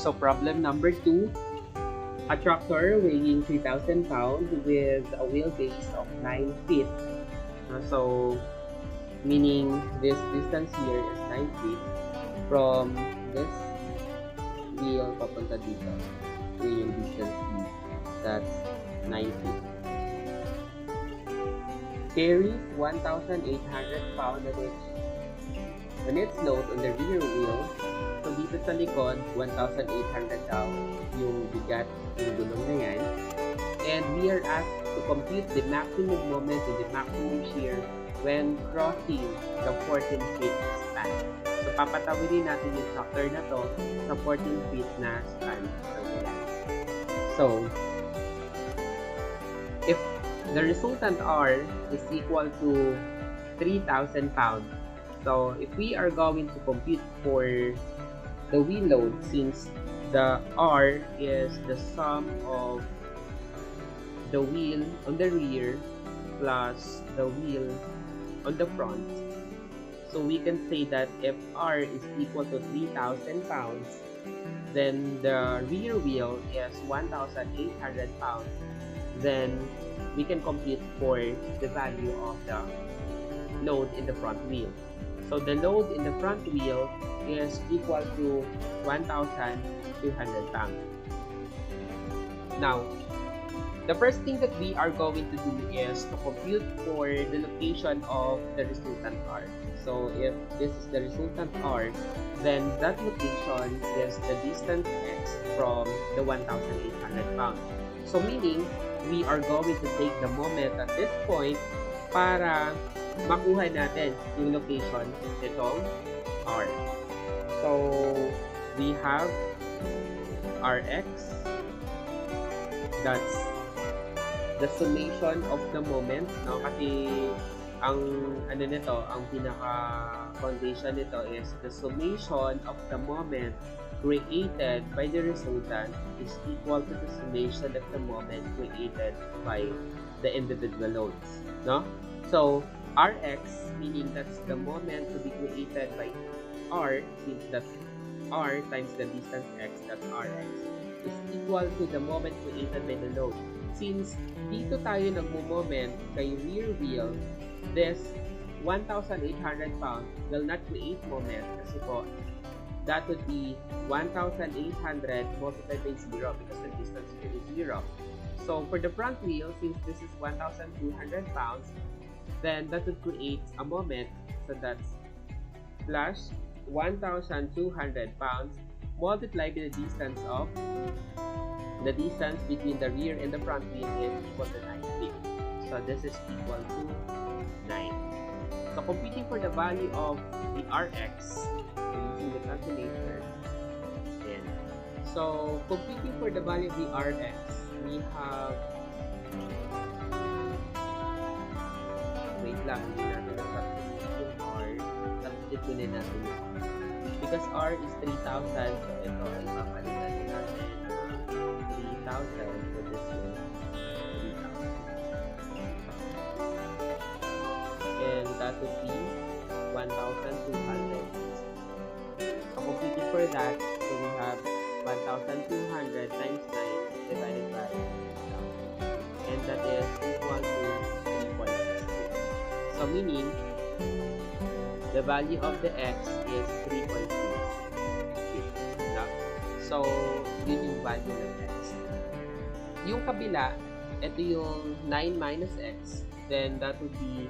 So problem number 2, a tractor weighing 3,000 pounds with a wheelbase of 9 feet. So meaning this distance here is 9 feet from this wheel papunta dito. Yun yung distance B. That's 9 feet. Carries 1,800 pounds on its load on the rear wheel. So dito sa likod, 1,800 daw yung bigat ng gulong na yan. And we are asked to compute the maximum moment and the maximum shear when crossing the 14 feet span. So papatawidin natin yung tractor na to sa 14 feet na span. So if the resultant R is equal to 3,000 pounds, so if we are going to compute for the wheel load, since the R is the sum of the wheel on the rear plus the wheel on the front, so we can say that if R is equal to 3,000 pounds, then the rear wheel is 1,800 pounds. Then we can compute for the value of the load in the front wheel. So the load in the front wheel is equal to 1,200 pounds. Now, the first thing that we are going to do is to compute for the location of the resultant R. So if this is the resultant R, then that location is the distance x from the 1,800 pounds. So meaning, we are going to take the moment at this point para makuha natin yung location nitong R. So we have Rx, that's the summation of the moment, no? Kasi ang ano nito, ang pinaka foundation nito is the summation of the moment created by the resultant is equal to the summation of the moment created by the individual loads, no? So Rx, meaning that's the moment to be created by R, means that R times the distance x, that's Rx, is equal to the moment created by the load. Since dito tayo nagmo-moment kay rear wheel, this 1,800 pounds will not create moment kasi po, that would be 1,800 multiplied by 0 because the distance here is 0. So for the front wheel, since this is 1,200 pounds, then that would create a moment, so that's plus 1,200 pounds multiplied by the distance of the distance between the rear and the front wheel is equal to 9 feet. So this is equal to 9. So computing for the value of the Rx using the calculator, and so computing for the value of the Rx, we have, wait lang, hindi natin na-substitute yung R, substitute natin yung R. Because R is 3,000, so ito ay papalitan natin 3,000, so this is 3,000. And that would be 1,200. So computing for that, so we have 1,200 times 9 divided by 1,000. And that is equal to 3.6. So meaning, the value of the x is 3.6. So, yun yung value ng x. Yung kabila, ito yung 9 minus x, then that would be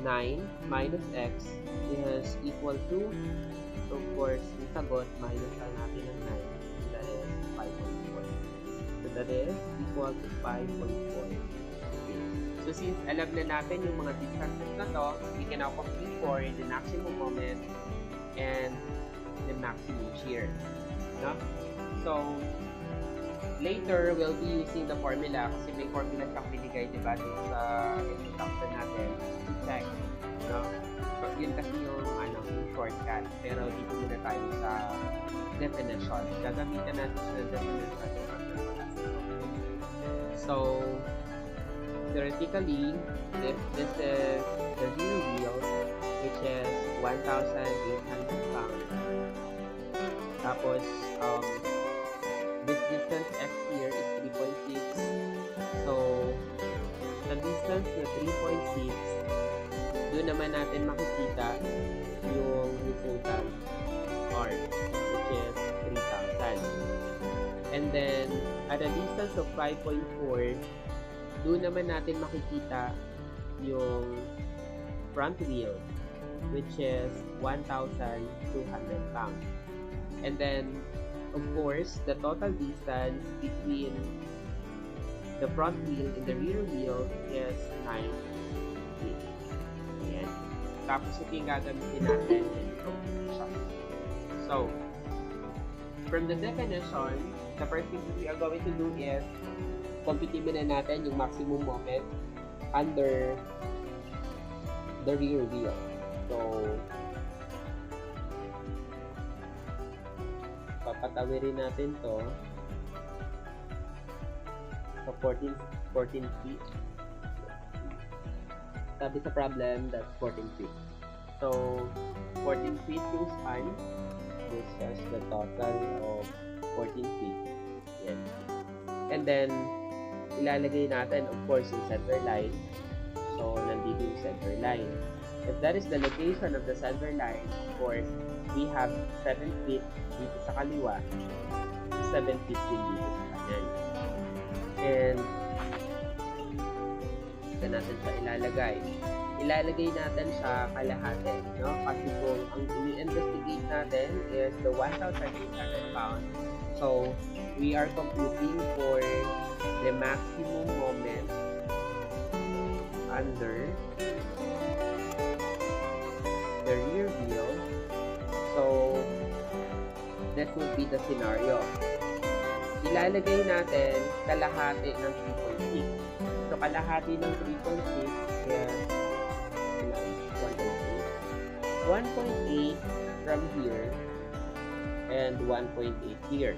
9 minus x is equal to, so of course, yung sagot, minus lang natin ng 9, that is 5.4. So that is equal to 5.4. So since alam na natin yung mga distances na to, we can now compute for the maximum moment and the maximum shear. No? So, later, we'll be using the formula kasi may formula siyang binigay, diba, dun sa instruction natin to check. No? So, yun kasi yung, yung shortcut. Pero dito muna tayo sa definition. Gagamitan natin sa definition. So, theoretically, if this is the rear wheel, which is 1,800 pounds, tapos distance x here is 3.6. So, sa distance na 3.6, doon naman natin makikita yung resultant r, which is 3,000. And then, at a distance of 5.4, doon naman natin makikita yung front wheel, which is 1,200 pounds. And then, of course, the total distance between the front wheel and the rear wheel is 9 feet. Ayan. Tapos ito yung gagamitin natin in computation. So, from the definition, the first thing that we are going to do is computin muna natin yung maximum moment under the rear wheel. So, papatawirin natin to sa 14 feet. Sabi sa problem, that's 14 feet. So, 14 feet yung span. This is the total of 14 feet. Yan. And then, ilalagay natin, of course, yung center line. So, nandito yung center line. If that is the location of the center line, of course, we have 7 feet dito sa kaliwa, 7 feet din dito sa kanan. And, ito natin siya ilalagay. Ilalagay natin siya kalahati, no? Kasi kung ang ini-investigate natin is the 1,800 pounds, so, we are computing for the maximum moment under the rear wheel. So, that would be the scenario. Ilalagay natin kalahati ng 3.6. So, kalahati ng 3.6 is 1.8 from here and 1.8 here.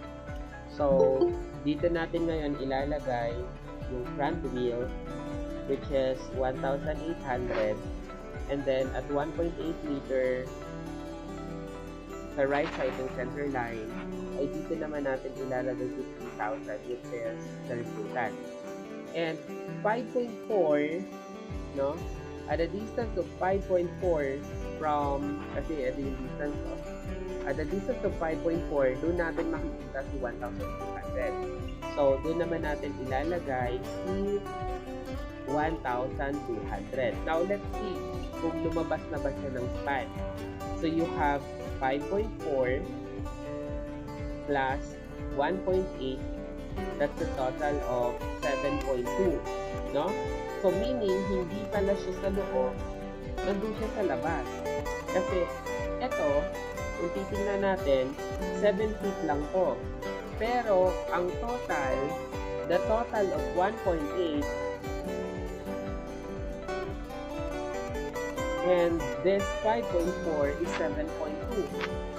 So, dito natin ngayon ilalagay yung front wheel, which is 1,800, and then at 1.8 meter sa right side ng center line, ay dito naman natin ilalagay 3,000, which is the resultant. And 5.4, no? At a distance of 5.4 from, kasi at the distance of 5.4, doon natin makikita si 1,200. So, doon naman natin ilalagay si 1,200. Now, let's see kung lumabas na ba siya ng span. So, you have 5.4 plus 1.8. That's a total of 7.2. No? So, meaning, hindi pala siya sa loob, nandun siya sa labas. Kasi, eto, kung titingnan natin, 7 feet lang po. Pero, ang total, the total of 1.8, and this 5.4 is 7.2.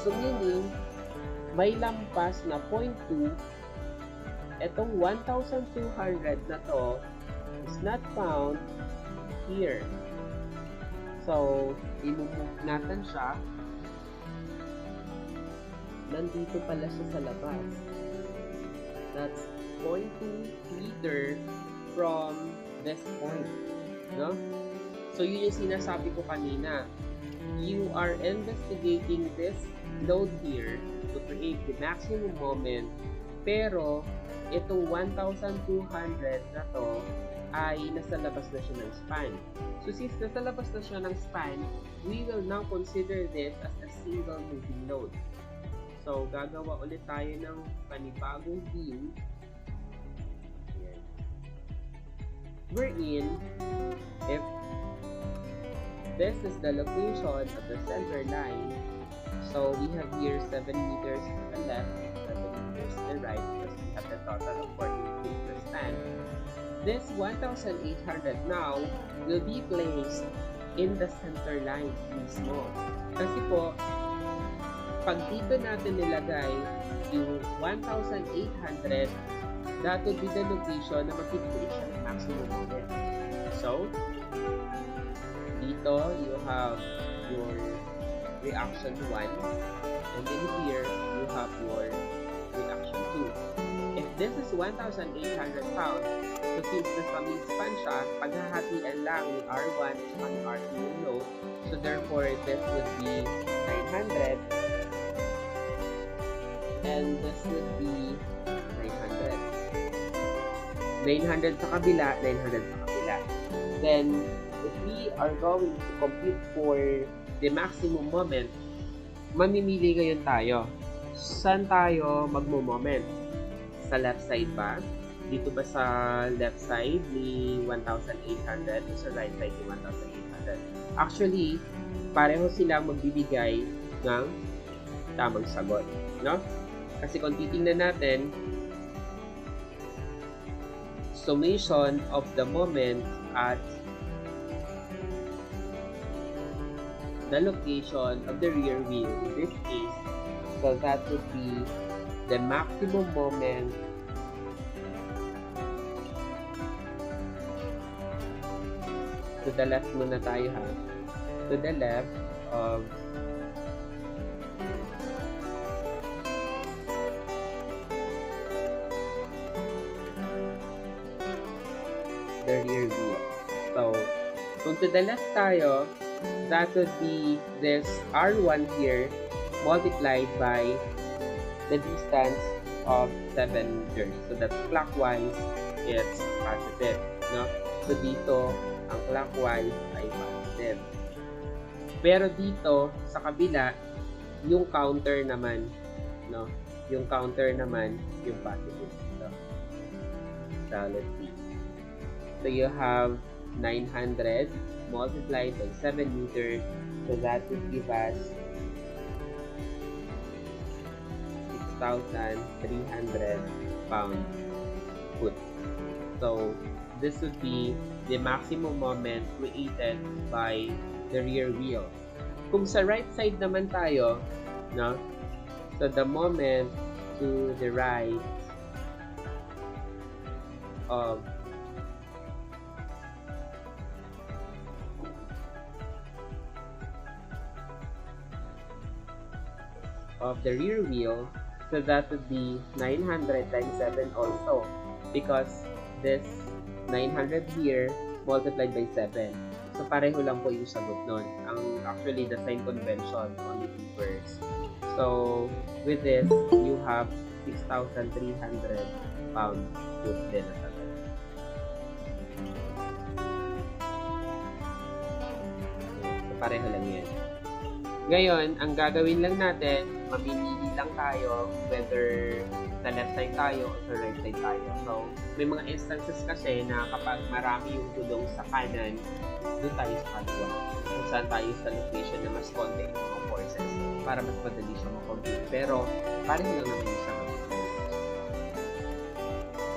So, meaning, may lampas na 0.2, etong 1,200 na to, is not found here. So, i-move natin siya. Nandito pala siya sa labas. That's 0.2 meter from this point. No? So, yun yung sinasabi ko kanina. You are investigating this load here to create the maximum moment, pero itong 1,200 na to ay nasa labas na siya ng span. So, since nasa labas na siya ng span, we will now consider this as a single moving load. So, gagawa ulit tayo ng panibagong beam. Ayan. Wherein, if this is the location of the center line, so we have here 7 meters to the left, 7 meters to the right, because we have the total of 14 feet per span. This 1,800 now will be placed in the center line mismo. Kasi po, pag dito natin nilagay yung 1,800, that would be the location na mag-create siya ng maximum moment. So, dito you have your reaction 1, and then here you have your reaction 2. If this is 1,800 pounds. So since nasa midspan siya, paghahatian lang yung R1 at yung R2 yung load. So therefore, this would be 900 and this would be 900. 900 sa kabila, 900 sa kabila. Then, if we are going to compute for the maximum moment, mamimili ngayon tayo. Saan tayo magmo-moment? Sa left side ba? Dito ba sa left side ni 1,800 o sa right side ni 1,800? Actually, pareho silang magbibigay ng tamang sagot, no? Kasi kung titingnan natin, summation of the moment at the location of the rear wheel in this case, so that would be the maximum moment to the left muna tayo ha, to the left of the rear wheel. So, kung to the left tayo, that would be this R1 here multiplied by the distance of 7 meters. So that's clockwise, it's positive, no? So dito, ang clockwise ay positive. Pero dito, sa kabila, yung counter naman, no? Yung counter naman, yung positive. So let's see. So you have 900 multiplied by 7 meters. So that would give us 6,300 pound foot. So this would be the maximum moment created by the rear wheel. Kung sa right side naman tayo, no? So the moment to the right of the rear wheel, so that would be 900 times 7 also, because this 900 here multiplied by 7. So pareho lang po yung sagot nun. Actually, the sign convention only differs. So with this, you have 6,300 pound foot din na sagot. So pareho lang yan. Ngayon, ang gagawin lang natin, mamimili lang tayo whether sa left side tayo o sa right side tayo. So, may mga instances kasi na kapag marami yung gulong sa kanan, doon tayo sa kaliwa. Kung saan tayo sa location na mas konti yung mga forces para mas madali siya makompute. Pero, pareho lang naman yung sagot.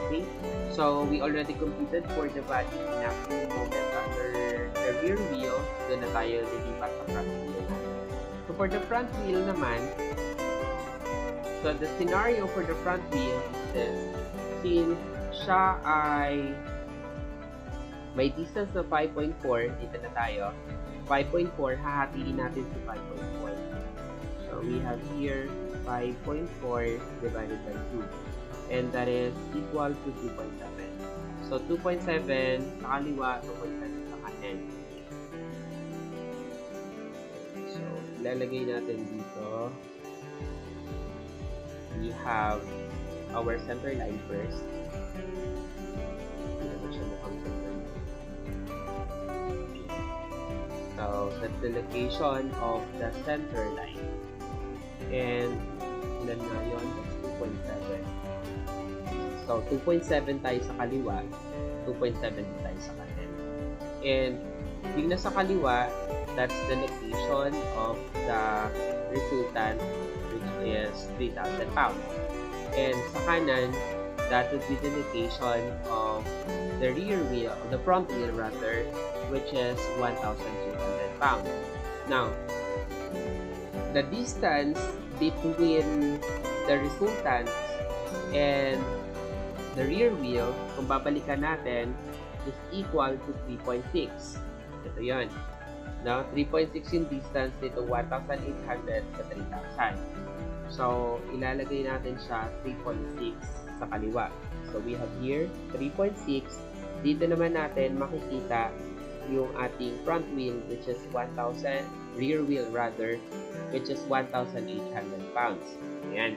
Okay? So, we already computed for the value in maximum moment under the rear wheel. Doon na tayo lilipat sa front wheel. So, for the front wheel naman, so the scenario for the front wheel is this. Since siya ay may distance na 5.4, dito na tayo, 5.4, hahatiin natin sa 5.4. So, we have here 5.4 divided by 2. And that is equal to 2.7. So, 2.7 sa kaliwa, 2.7 sa kanan. Lalagay natin dito, we have our center line first. Hindi naman siya mukhang center line. So, that's the location of the center line. And, ilan na yun? That's 2.7. So, 2.7 tayo sa kaliwa, 2.7 tayo sa kanan. And, yung nasa kaliwa, that's the location of the resultant, which is 3,000 pounds. And sa kanan, that would be the location of the rear wheel, the front wheel rather, which is 1,200 pounds. Now, the distance between the resultant and the rear wheel, kung babalikan natin, is equal to 3.6. Ito yun. No? 3.6 yung distance nito 1,800 sa 3,000. So, ilalagay natin siya 3.6 sa kaliwa. So we have here 3.6. Dito naman natin makikita yung ating front wheel, which is 1,000, rear wheel rather, which is 1,800 pounds. Ayan.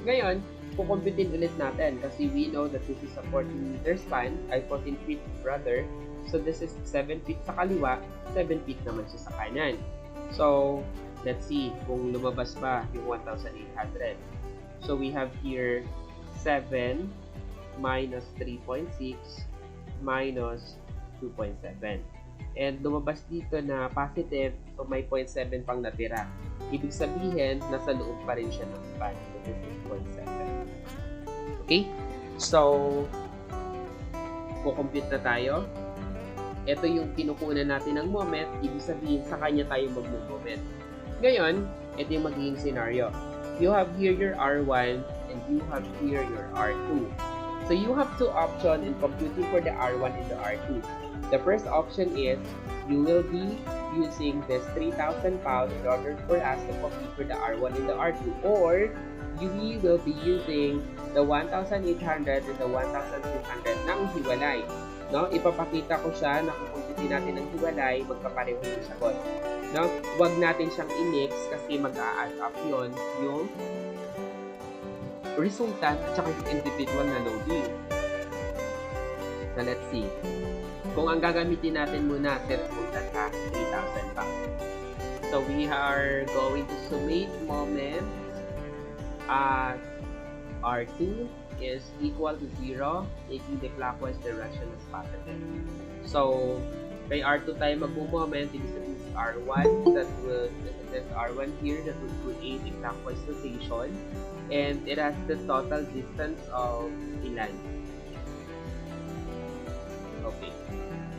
Ngayon, kukumpitin ulit natin kasi we know that this is a 14-meter span, ay 14 feet rather. So this is 7 feet sa kaliwa, 7 feet naman siya sa kanan. So, let's see kung lumabas ba yung 1,800. So we have here 7 minus 3.6 minus 2.7. And lumabas dito na positive, so may 0.7 pang natira. Ibig sabihin, nasa loob pa rin siya ng span. So this is 0.7. Okay? So, kukompute na tayo. Ito yung kinukunan natin ng moment. Ibig sabihin, sa kanya tayo mag-moment. Ngayon, ito yung magiging scenario. You have here your R1 and you have here your R2. So you have two options in computing for the R1 and the R2. The first option is you will be using this 3,000 pounds in order for us to compute for the R1 and the R2, or you will be using the 1,800 and the 1,200 ng hiwalay. No? Ipapakita ko siya na kukumputin natin ng hiwalay, magkapareho yung sagot. No? Huwag natin siyang i-mix kasi mag-a-add up yun yung resultant at saka yung individual na loading. So let's see. Kung ang gagamitin natin muna si resultant ha, 3,000 pa. So we are going to summate moment at R2 is equal to 0, taking the clockwise direction as positive. So kay R2 tayo mag-moment, ibig sabihin is R1, that will, there's R1 here that will create a clockwise rotation, and it has the total distance of ilan? Okay.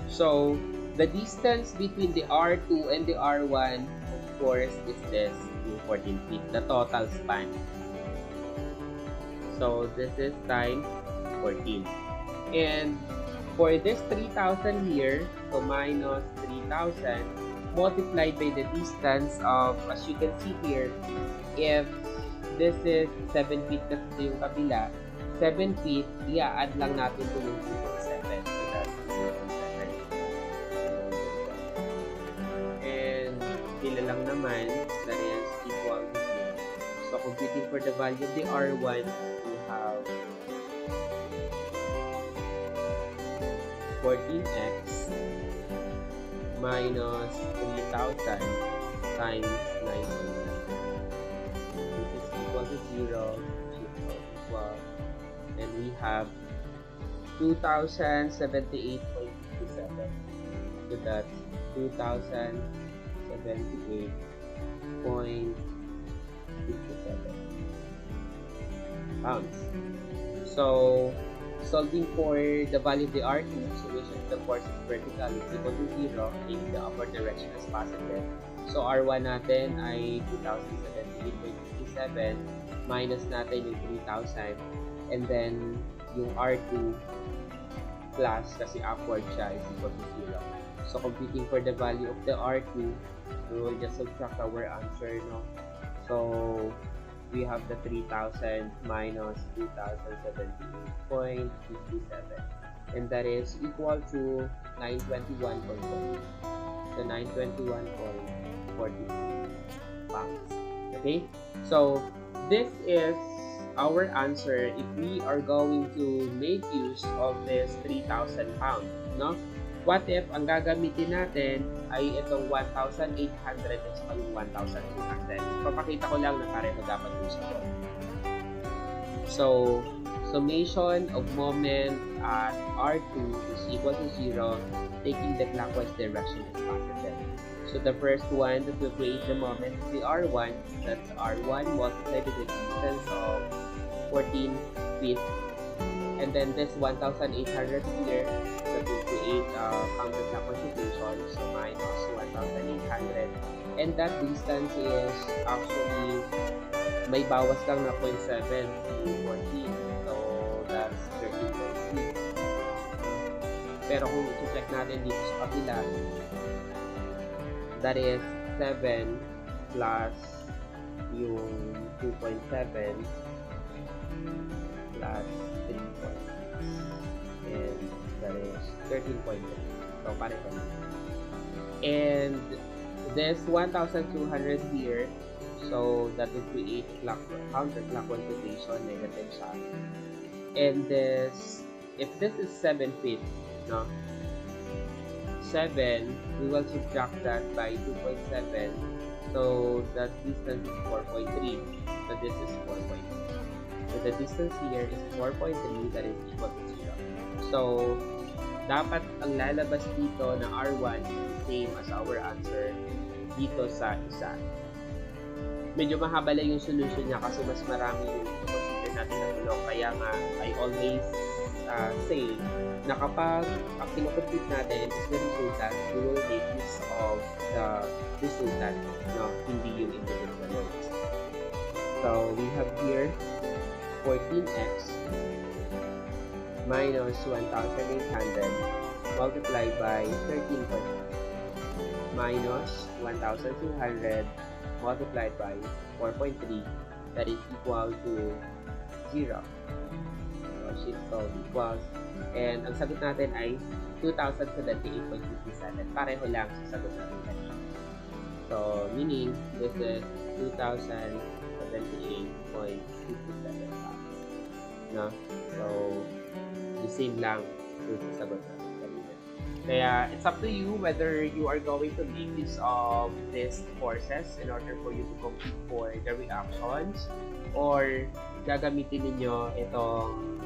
So, the distance between the R2 and the R1, of course, is this, yung 14 feet, the total span. So, this is times 14. And for this 3,000 here, so minus 3,000, multiplied by the distance of, as you can see here, if this is 7 feet kasi yung kabila, 7 feet, i-add lang natin ito yung 2.7. So, that's 2.7. And, sila lang naman, that is equal to 0. So, computing for the value of the R1, we have 14x minus 3,000 times 9.9. This is equal to 0, which is equal, and we have 2,078.57. So that's 2,078.57 pounds. So, solving for the value of the R2, solution of the force is vertical is equal to 0, in the upward direction is positive. So, R1 natin ay 2,078.57, minus natin yung 3,000, and then yung R2 plus, kasi upward siya, is equal to 0. So, computing for the value of the R2, we will just subtract our answer, no? So, we have the 3,000 minus 2,078.57, and that is equal to 921.40. So 921.40 pounds. Okay, so this is our answer if we are going to make use of this 3,000 pounds, no? What if ang gagamitin natin ay itong 1,800 at saka yung 1,200? Papakita ko lang na pareho dapat yung sagot. So, summation of moment at R2 is equal to 0, taking the clockwise direction as positive. So, the first one that will create the moment is the R1. That's R1 multiplied with the distance of 14 feet. And then this 1,800 here, that will create counterclockwise rotation, so minus 1,800. And that distance is actually, may bawas lang na 0.7 to 14. So, that's 13.3. Pero kung i-check natin dito sa kabila, that is 7 plus yung 2.7 plus 3 points. And that is 13.3. So, pareho na. And this 1,200 here, so that would create counterclockwise rotation, negative siya. And this, if this is 7 feet, no? 7, we will subtract that by 2.7. So that distance is 4.3. So this is 4.3. So the distance here is 4.3, that is equal to 0. So dapat ang lalabas dito na R1 is the same as our answer dito sa isa. Medyo mahaba lang yung solution niya kasi mas marami yung consider natin na bulok. Kaya nga, I always say na kapag ang kinukompute natin is the resultant, we will make use of the resultant, no? Hindi yung individual nodes. So, we have here 14x minus 1,800 multiplied by 13.5 minus 1,200 multiplied by 4.3, that is equal to 0. So, sheet code equals, and ang sagot natin ay 2,078.57. Pareho lang sa sagot natin kanina. So, meaning, this is 2,078.57. No? So, the same lang sa sagot natin kanina. Kaya, it's up to you whether you are going to make use of these forces in order for you to compete for the reactions, or gagamitin ninyo itong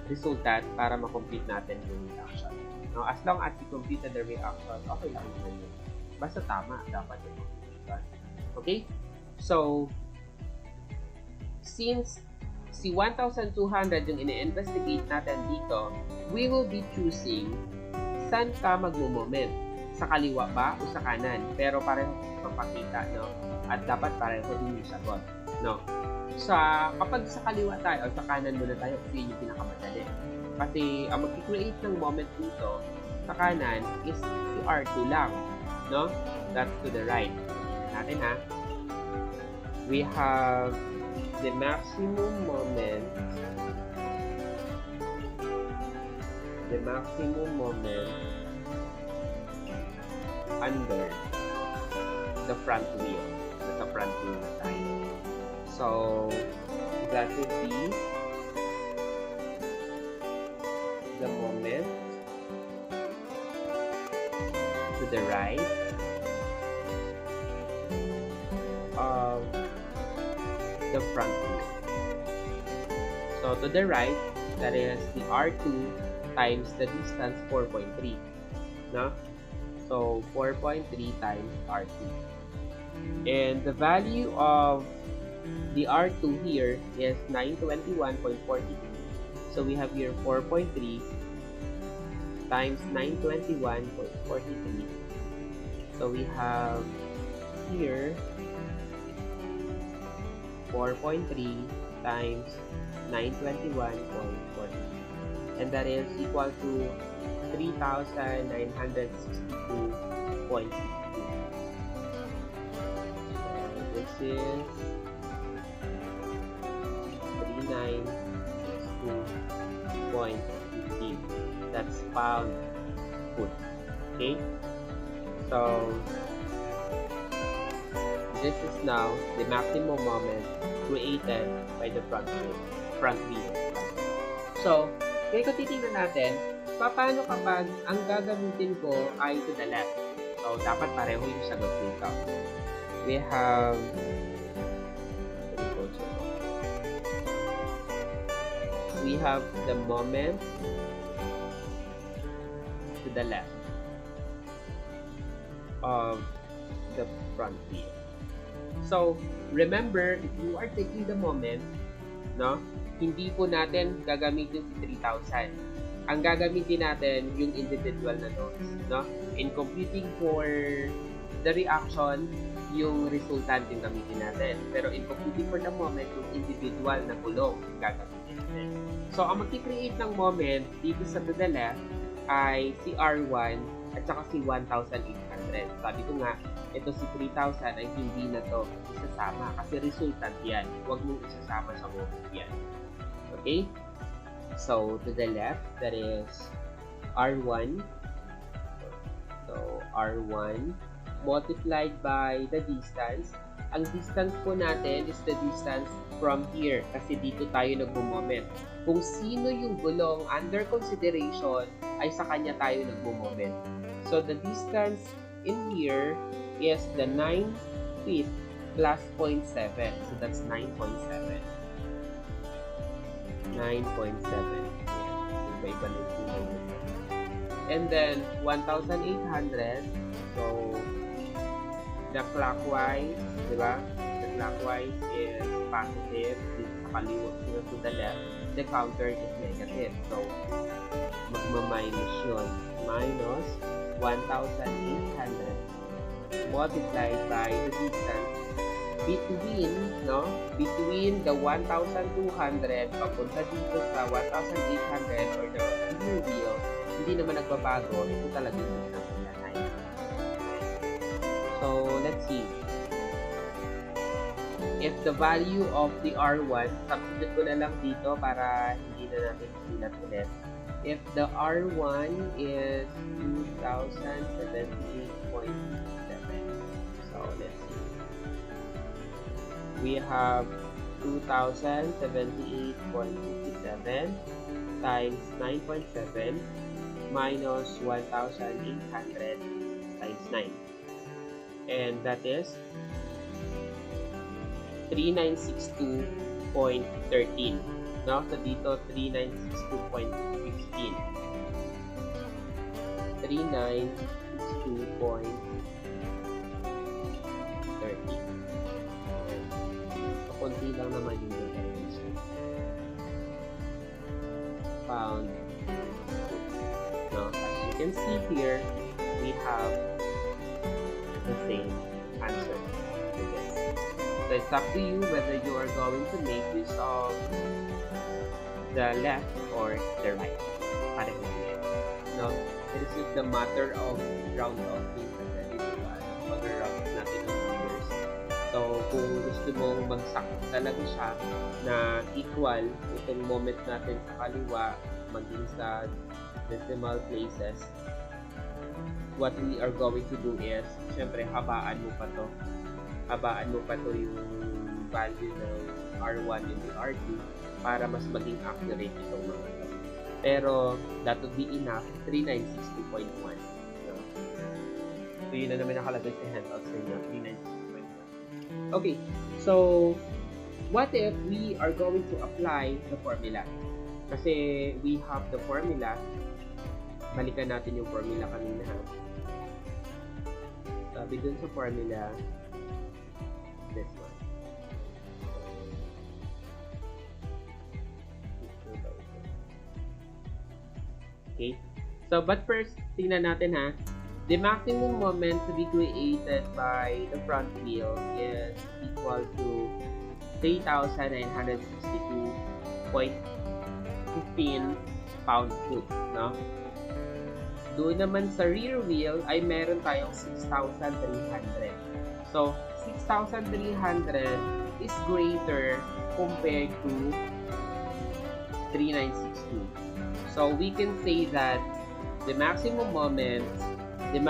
resultant para ma-complete natin yung reaction. No, as long as you completed the reaction, okay lang naman yun. Basta tama, dapat yung conclusion. Okay? So, since si 1,200 yung ine-investigate natin dito, we will be choosing saan ka magmo-moment. Sa kaliwa ba o sa kanan? Pero pareho magpakita, no? At dapat pareho din yung sagot, no? Kapag sa kaliwa tayo o sa kanan muna tayo, kasi yun yung pinakamadali. Kasi ang mag-create ng moment dito sa kanan is si R2 lang, no? That's to the right. Natin ha. We have the maximum moment under the front wheel. Nasa front wheel na tayo. So, that would be the moment to the right of the front wheel. So, to the right, that is the R2 times the distance 4.3. No? So, 4.3 times R2. And the value of the R2 here is 921.42. So, we have here 4.3 times 921.43. So, we have here 4.3 times 921.43. And that is equal to 3,962.62. So this is 3,962.15. That's pound foot. Okay? So this is now the maximum moment created by the front wheel. So, kaya kung titingnan natin, paano kapag ang gagamitin ko ay to the left? So, dapat pareho yung sagot dito. We have the moment to the left of the front wheel. So, remember, if you are taking the moment, no, hindi po natin gagamitin si 3,000. Ang gagamitin natin yung individual na nodes, no? In computing for the reaction, yung resultant yung gamitin natin. Pero in computing for the moment, yung individual na gulong gagamitin natin. So, ang mag-create ng moment dito sa to the left ay si R1 at saka si 1,800. Sabi ko nga, ito si 3,000 ay hindi na to isasama kasi resultant yan. Huwag mong isasama sa moment yan. Okay? So, to the left, that is R1. So, R1 multiplied by the distance. Ang distance po natin is the distance from here kasi dito tayo nagmo-moment. Kung sino yung gulong under consideration ay sa kanya tayo nagmo-moment. So, the distance in here is the 9 feet plus 0.7. So, that's 9.7. 9.7. Iba-iba na yung and then 1,800. So the clockwise, di ba? The clockwise is positive. Sa kaliwa to the left, the counter is negative. So magma-minus yun. Minus 1,800 multiplied by the distance between the 1,200 papunta dito sa 1,800 or the rear wheel, hindi naman nagbabago. Ito talaga yung distance nila. So, let's see. If the value of the R1, substitute ko na lang dito para hindi na natin silat ulit. If the R1 is 2,078.7. So, let's see. We have 2,078.57 times 9.7 minus 1,800 times 9. And that is 3962.13. No? So dito 3962.15. 3962.13. Konti lang naman yung difference. Pound. No? As you can see here, we have the same answer to this. So it's up to you whether you are going to make use of the left or the right. Pareho yan. No? It is just the matter of round offing kasi other rounds natin ng numbers. So, kung gusto mong magsakot talaga siya na equal itong moment natin sa kaliwa maging sa decimal places, what we are going to do is, syempre, habaan mo pa to yung value ng R1 and the R2 para mas maging accurate itong mga to. Pero, that would be enough, 3962.1. So, yun na naman nakalagay sa handouts sa inyo, 3962.1. Okay, so, what if we are going to apply the formula? Kasi we have the formula. Balikan natin yung formula kanina. Sabi dun sa formula, this one. Okay. So, but first, tingnan natin ha. The maximum moment to be created by the front wheel is equal to 3,962.15 pound-foot, no? Doon naman sa rear wheel ay meron tayong 6,300. So, 6,300 is greater compared to 3,962. So, we can say that the maximum moment is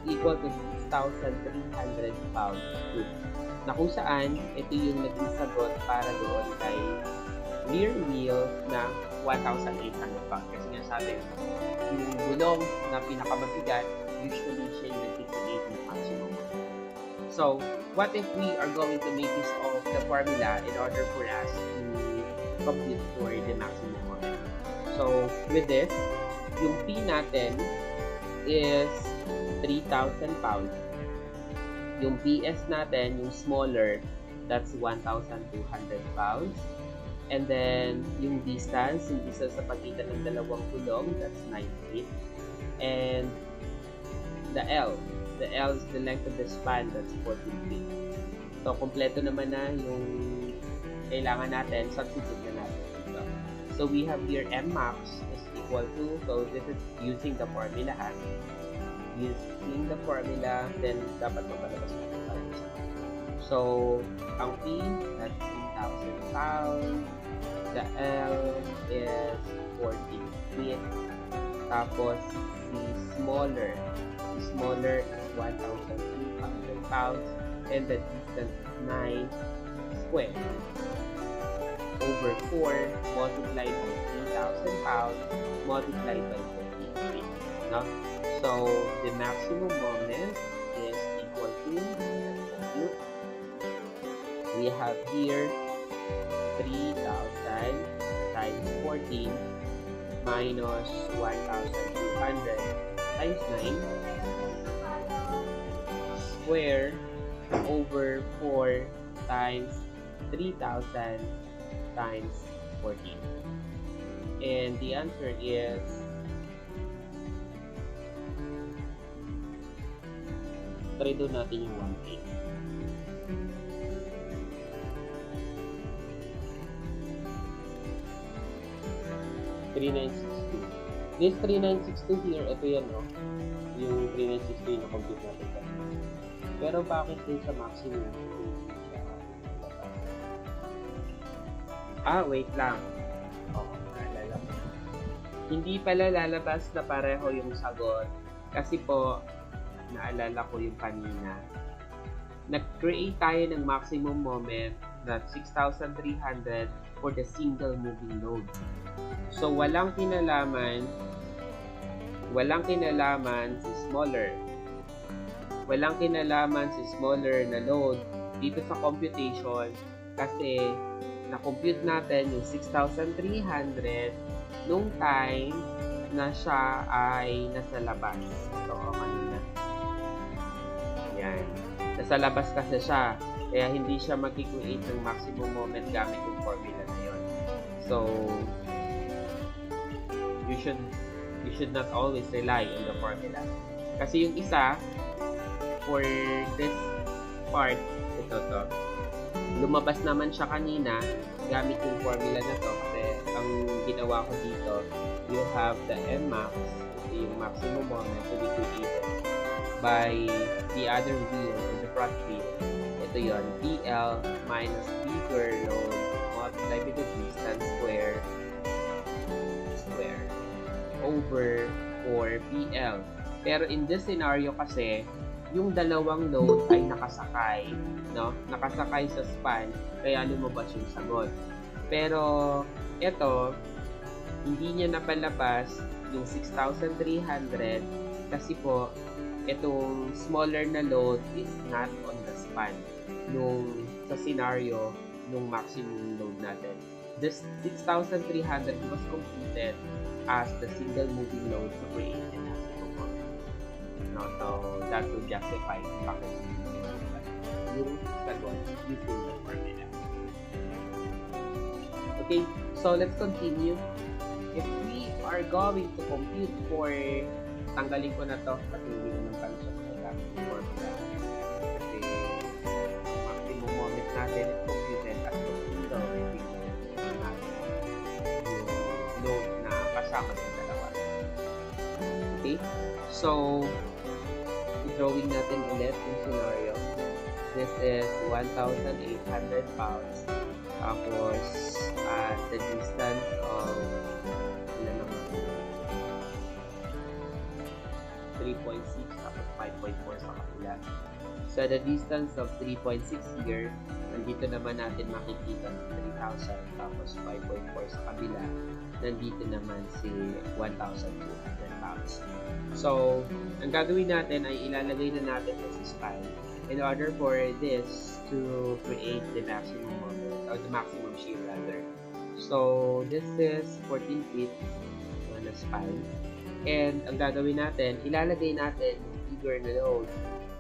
equal to 6,300 pound-foot. Na kung saan, ito yung naging sagot para doon kay rear wheel na 1,800 pounds. Kasi nga sabi, yung gulong na pinakamabigat, usually siya yung nag-create ng maximum. So, what if we are going to make use of the formula in order for us to compute for the maximum moment? So, with this, yung P natin is 3,000 pounds. Yung PS natin, yung smaller, that's 1,200 pounds. And then, yung distance, yung isa sa pagitan ng dalawang gulong, that's 9 feet. And the L is the length of the span, that's 14 feet. So, kompleto naman na yung kailangan natin, substitute na natin. So, we have here M max is equal to, so this is using the formula, using the formula, then dapat mapalabas natin para isa. So, ang P, that's 3,000 pounds The L is 40 feet. Tapos, si smaller is 1,200 pounds. And the distance is 9 square over 4 multiplied by 3,000 pounds multiplied by 14 feet. No? So, the maximum moment is equal to, let's compute. We have here 3,000 times 14 minus 1,200 times 9 square over 4 times 3,000 times 14. And the answer is 3 doon natin yung 1 3962. This 3962 here, ito yan, no? Yung 3962 yung na-compute natin kanina. Pero bakit din sa maximum? Wait lang. Naalala ko. Hindi pala lalabas na pareho yung sagot. Kasi po, naalala ko yung kanina. Nag-create tayo ng maximum moment na 6,300 for the single moving load. So, walang kinalaman si smaller. Walang kinalaman si smaller na load dito sa computation kasi na-compute natin yung 6,300 nung time na siya ay nasa labas. Ito, kanina. Yan. Nasa labas kasi siya. Kaya hindi siya mag-create ng maximum moment gamit yung formula na yun. So, you should not always rely on the formula. Kasi yung isa, for this part, ito to, lumabas naman siya kanina gamit yung formula na to kasi ang ginawa ko dito, you have the Mmax, yung maximum moment to be created by the other wheel or the front wheel. Ito yon, PL minus bigger load multiplied with the distance square over 4PL. Pero in this scenario kasi, yung dalawang load ay nakasakay, no? Nakasakay sa span, kaya lumabas yung sagot. Pero ito, hindi niya napalabas yung 6,300 kasi po, itong smaller na load is not on the span nung sa scenario nung maximum load natin. This 6,300 was computed as the single moving load to create the maximum moment. No, so that would justify bakit yung sagot using the formula. Okay, so let's continue. If we are going to compute for, tanggalin ko na to kasi hindi naman pala siya magagamit yung formula. Kasi ang maximum moment natin is computed as the single moving load. Yung load na kasama sa dalawa. Okay, so drawing natin ulit yung scenario. This is 1,800 pounds. Tapos, at the distance of 3.6 tapos 5.4 sa kapila. So, the distance of 3.6 here, nandito naman natin makikita si 3,000 tapos 5.4 sa kabila. Nandito naman si 1,200 pounds. So, ang gagawin natin ay ilalagay na natin sa span in order for this to create the maximum moment or the maximum shear rather. So, this is 14 feet on a span. And ang gagawin natin, ilalagay natin yung bigger na load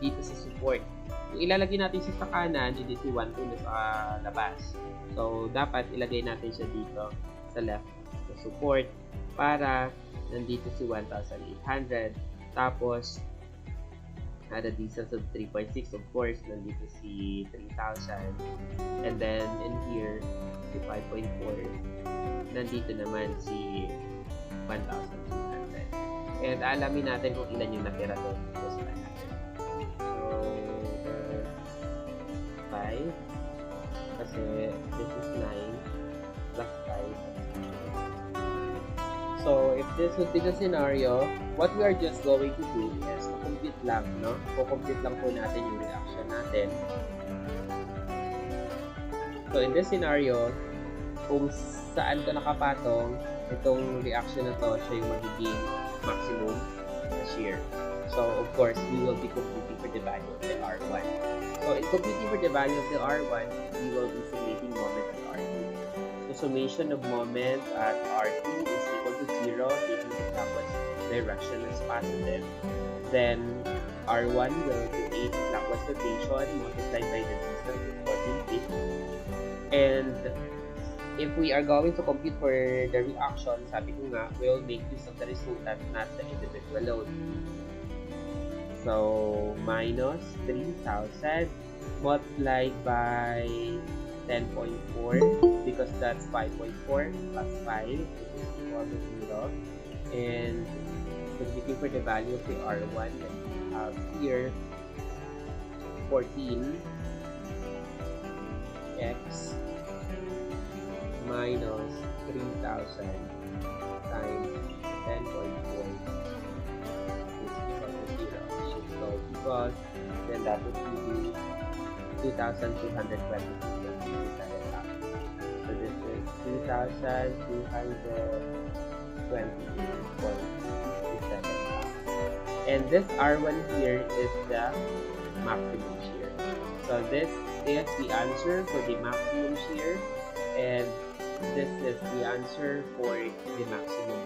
dito sa support. Kung ilalagay natin siya sa kanan, hindi si 1, 2 na sa labas. So, dapat ilagay natin siya dito sa left sa support para nandito si 1,800. Tapos, at a distance of 3.6, of course, nandito si 3,000. And then, in here, si 5.4, nandito naman si 1,200. And alamin natin kung ilan yung natira doon. So, 5. Kasi, this is 9. plus 5. So, if this would be the scenario, what we are just going to do is to compute lang, no? Compute lang po natin yung reaction natin. So, in this scenario, kung saan to nakapatong, itong reaction na to, siya yung magiging maximum shear. So, of course, we will be computing for the value of the R1. So, in computing for the value of the R1, we will be summating moment at R2. So, summation of moment at R2 is equal to 0, taking the clockwise direction as positive. Then, R1 will create clockwise rotation multiplied by the distance of 14 feet. And if we are going to compute for the reaction, sabi ko nga, we will make use of the resultant, not the individual load. So, minus 3,000 multiplied by 10.4 because that's 5.4 plus 5 which is equal to 0. And computing for the value of the R1 that we have here, 14 x minus 3,000 times 10.4 is equal to 0. So because then that would be 2,222. So this is 2,228.67. And this R1 here is the maximum shear. So this is the answer for the maximum shear, and this is the answer for the maximum.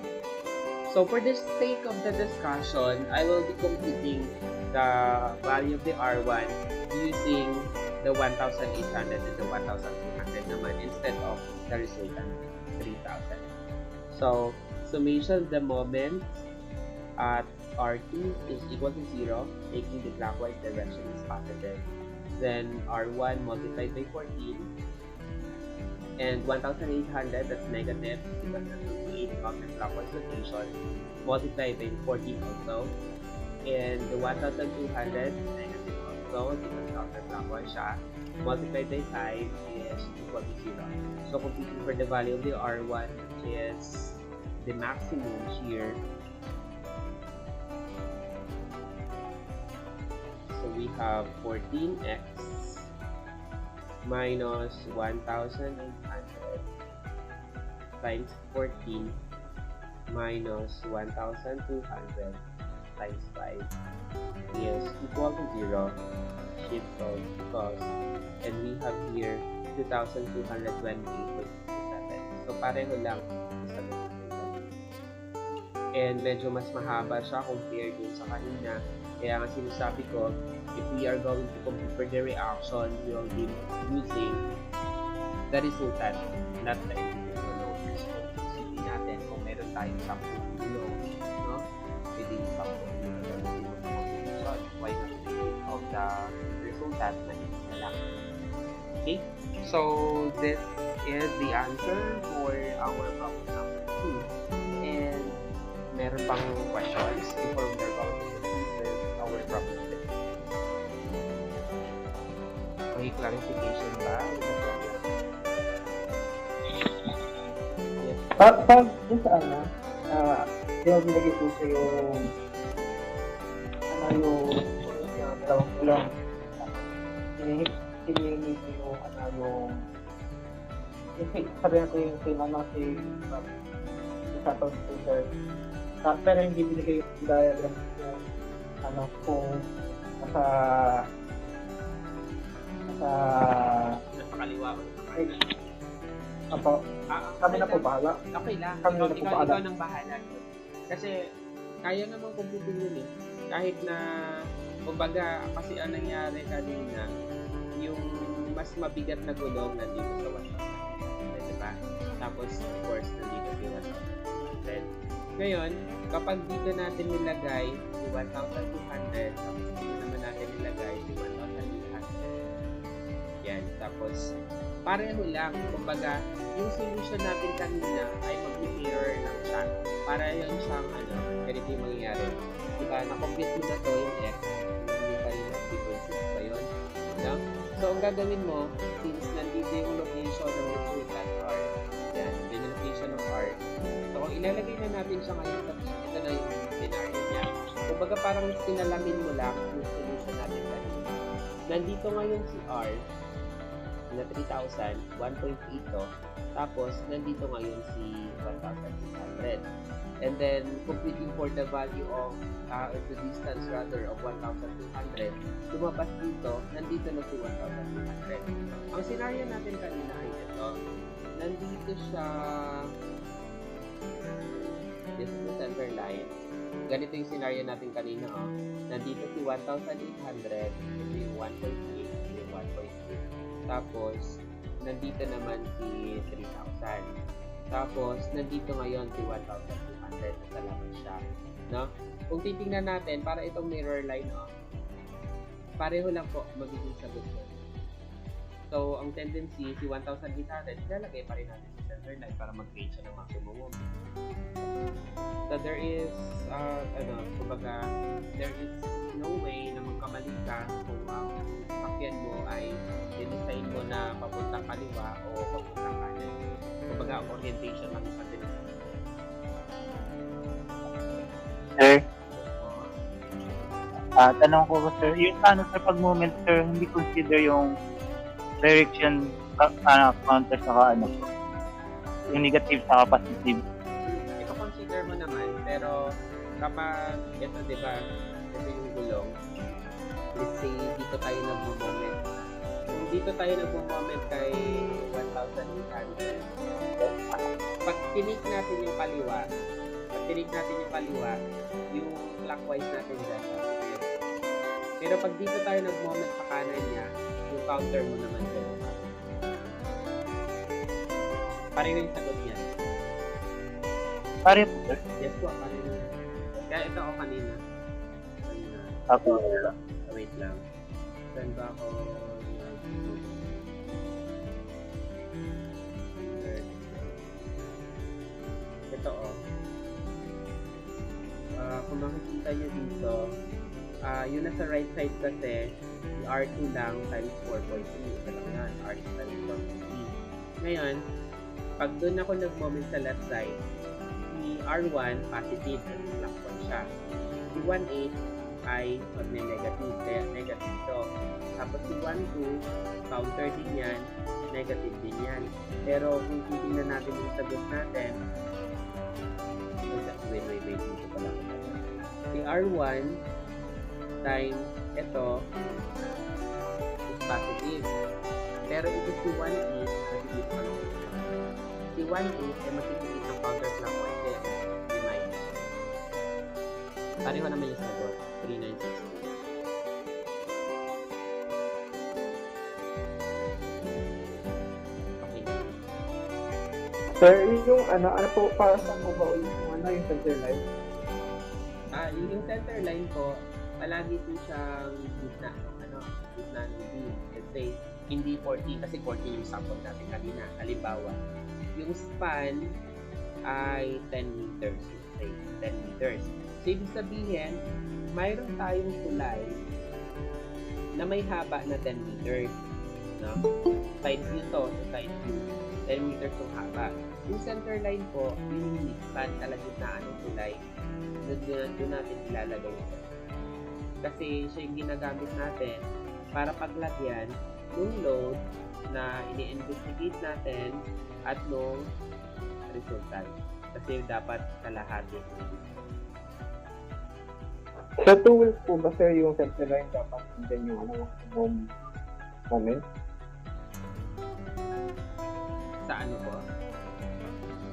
So for the sake of the discussion, I will be computing the value of the R1 using the 1,800 and the 1,200 naman instead of the resultant 3,000. So summation of the moment at R2 is equal to 0, taking the clockwise direction is positive. Then R1 multiplied by 14, and 1,800, that's negative because that will create counterclockwise rotation, multiplied by 14 also. And the 1,200 is negative also because counterclockwise siya, multiplied by 5 is equal to 0. So computing for the value of the R1, which is the maximum shear. So we have 14x minus 1,800 times 14 minus 1,200 times 5 is equal to 0. Shift out because, and we have here 2,228.67. So pareho lang sa and medyo mas mahaba siya compared dun sa kanina. Kaya nga sinasabi ko, if we are going to compute for the reaction, we will be using the resultant, not the individual loads. So, isipin natin kung meron tayong 10 loads, no? Pwede yung 10 loads. So, why not take of the resultant na isa na lang? Okay? So, this is the answer for our problem number 2. And meron pang questions before we are going to proceed with our problem 3. May clarification ba? Yes. Pag dun sa di ba binigay po sa yung yung dalawang kulong. Hinihingi po yung sabi natin yung sa computer. Pero hindi binigay yung diagram kung nasa kaliwa ko. Apo. Kami na po bahala. Okay lang. Kami na po bahala. Ikaw nang bahala. Kasi kaya namang computing yun eh. Kahit na, kumbaga, kasi ang nangyari kanina, yung mas mabigat na gulong nandito sa 1,000. Diba? Tapos, of course, nandito sa 1,000. Ngayon, kapag dito natin nilagay yung 1,200, tapos dito naman natin nilagay yung 1,800. Yan. Tapos, pareho lang. Kumbaga, yung solution natin kanina ay mag-mirror lang siya. Para yun siyang, ganito yung mangyayari. Diba, na-complete mo na to yung X. Yung kanina, 3.6 ba yun? No? So, ang gagawin mo, since nandito yung location ng resultant or yan, ilalagay na natin siya ngayon sa P. Ito na yung scenario niya. Kumbaga parang sinalamin mo lang yung solution natin kanina. Nandito ngayon si R na 3,000, 1.8 to. Tapos, nandito ngayon si 1,600. And then, computing for the value of the distance rather of 1,200, lumabas dito, nandito na si 1,200. Ang scenario natin kanina ay ito. Nandito siya, this is the center line. Ganito yung scenario natin kanina, oh. Nandito si 1,800, ito yung 1.8, ito yung 1.8. Tapos, nandito naman si 3,000. Tapos, nandito ngayon si 1,200. Nasa labas siya. No? Kung titingnan natin, para itong mirror line, oh, pareho lang po magiging sagot ko. So, ang tendency, si 1,800, ilalagay pa rin natin sa center line para mag-create siya ng maximum moment. So, there is, kumbaga, there is no way na magkamali ka kung ang sakyan mo ay dinesign mo na papuntang kaliwa o papuntang kanan. Kumbaga, orientation lang sa dinesign. Sir, tanong ko ba, sir, yung paano sa pag-moment, sir, hindi consider yung direction counter sa yung negative sa positive. I-consider mo naman, pero kapag ito, di ba, ito yung gulong, let's say, dito tayo nag-moment. Kung dito tayo nag-moment kay 1,800, pag tinik natin yung kaliwa, yung clockwise natin dyan, pero pag dito tayo nag-moment sa kanan niya, yung counter mo naman dyan. Pareho yung sagot niya. Pare po, sir. Yes po, pareho. Kaya ito ako kanina. Ako. Wait lang. Saan ba ako? Ito oh. Kung makikita nyo dito, yun nasa right side kasi, R2 lang times 4.3. Ito lang yan, R2 times 4.3. Ngayon, pag doon ako nag-moment sa left side, si R1 positive, nag-clockwise siya. Si 1.8 ay magne-negative, kaya negative ito. Tapos si 1.2, counter din yan, negative din yan. Pero kung titignan natin yung sagot natin, wait, dito pala. Si R1 times ito is positive. Pero ito si 1.8, positive pa rin. Si 1.8 ay makikita ng counterclockwise kaya di minus. Pareho naman yung sagot, 3,960. Okay. Sir, yung ano po, para sa mo ba yung center line? Yung center line po, palagi po siyang gitna ng beam. Let's say, hindi 40, kasi 40 yung sample natin kanina. Halimbawa, yung span ay 10 meters. Say, 10 meters. So, ibig sabihin, mayroon tayong tulay na may haba na 10 meters. No? Side view to, so side view. 10 meters yung haba. Yung center line po, yung span, kalagitnaan ng tulay. Doon natin ilalagay ito. Kasi siya yung ginagamit natin para paglagyan ng load na ini-investigate natin at nung resultant. Kasi dapat kalahati. Sa tools po ba, sir, yung center line dapat din yung moment? Sa ano po?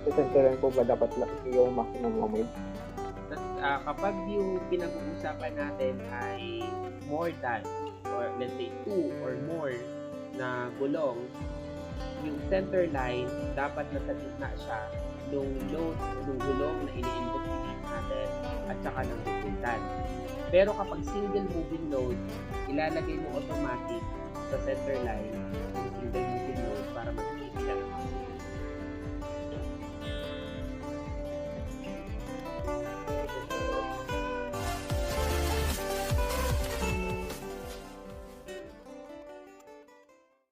Sa center line po ba dapat yung maximum moment? Kapag yung pinag-uusapan natin ay more than, or let's say 2 or more na gulong, yung center line dapat nasa gitna siya nung load, nung gulong na ini-investigate natin at saka ng resultant. Pero kapag single moving load, ilalagay mo automatic sa center line yung single moving